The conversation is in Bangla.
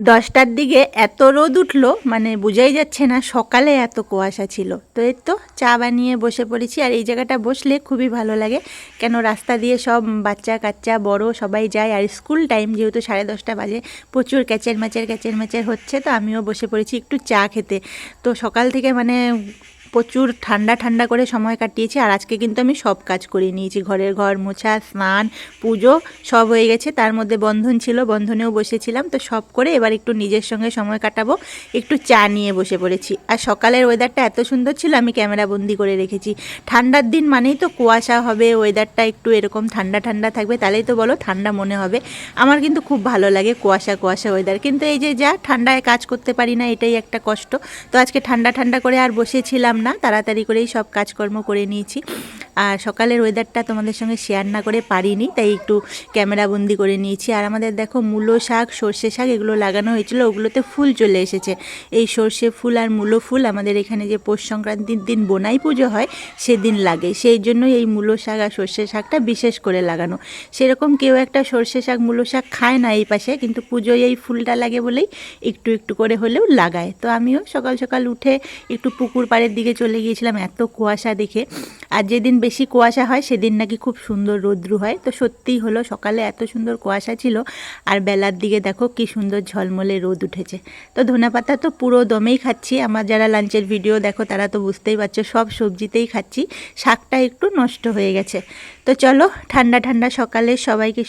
10টার দিকে এত রোদ উঠলো, মানে বোঝাই যাচ্ছে না সকালে এত কুয়াশা ছিল। তো এই তো চা বানিয়ে বসে পড়েছি। আর এই জায়গাটা বসলে খুবই ভালো লাগে, কেন রাস্তা দিয়ে সব বাচ্চা কাচ্চা বড় সবাই যায়। আর স্কুল টাইম যেহেতু 10:30 বাজে, প্রচুর ক্যাচের ম্যাচের হচ্ছে। তো আমিও বসে পড়েছি একটু চা খেতে। তো সকাল থেকে মানে প্রচুর ঠান্ডা ঠান্ডা করে সময় কাটিয়েছি। আর আজকে কিন্তু আমি সব কাজ করে নিয়েছি, ঘর মোছা, স্নান, পুজো সব হয়ে গেছে। তার মধ্যে বন্ধন ছিল, বন্ধনেও বসেছিলাম। তো সব করে এবার একটু নিজের সঙ্গে সময় কাটাবো, একটু চা নিয়ে বসে পড়েছি। আর সকালের ওয়েদারটা এত সুন্দর ছিল, আমি ক্যামেরা বন্দি করে রেখেছি। ঠান্ডার দিন মানেই তো কুয়াশা হবে, ওয়েদারটা একটু এরকম ঠান্ডা ঠান্ডা থাকবে, তাহলেই তো বলো ঠান্ডা মনে হবে। আমার কিন্তু খুব ভালো লাগে কুয়াশা কুয়াশা ওয়েদার, কিন্তু এই যে যা ঠান্ডায় কাজ করতে পারি না, এটাই একটা কষ্ট। তো আজকে ঠান্ডা ঠান্ডা করে আর বসেছিলাম না, তাড়াতাড়ি করেই সব কাজকর্ম করে নিয়েছি। আর সকালের ওয়েদারটা তোমাদের সঙ্গে শেয়ার না করে পারিনি, তাই একটু ক্যামেরা বন্দি করে নিয়েছি। আর আমাদের দেখো মূলো শাক, সর্ষে শাক এগুলো লাগানো হয়েছিল, ওগুলোতে ফুল চলে এসেছে। এই সর্ষে ফুল আর মূলো ফুল আমাদের এখানে যে পৌষ সংক্রান্তির দিন বোনাই পুজো হয় সেদিন লাগে, সেই জন্যই এই মূলো শাক আর সর্ষে শাকটা বিশেষ করে লাগানো। সেরকম কেউ একটা সর্ষে শাক মূলো শাক খায় না এই পাশে, কিন্তু পুজোয় এই ফুলটা লাগে বলেই একটু একটু করে হলেও লাগায়। তো আমিও সকাল সকাল উঠে একটু পুকুর পাড়ের দিকে চলে গিয়েছিলাম এত কুয়াশা দেখে। আর যেদিন বেশি কুয়াশা হয় সেদিন নাকি খুব সুন্দর রৌদ্রু হয়। তো সত্যিই হলো, সকালে এত সুন্দর কুয়াশা ছিল, আর বেলার দিকে দেখো কি সুন্দর ঝলমলে রোদ উঠেছে। তো ধনেপাতা তো পুরো দমেই খাচ্ছি। আমার যারা লাঞ্চের ভিডিও দেখো তারা তো বুঝতেই পারছো, সব সবজিতেই খাচ্ছি। শাকটা একটু নষ্ট হয়ে গেছে। তো চলো, ঠান্ডা ঠান্ডা সকালে সবাইকে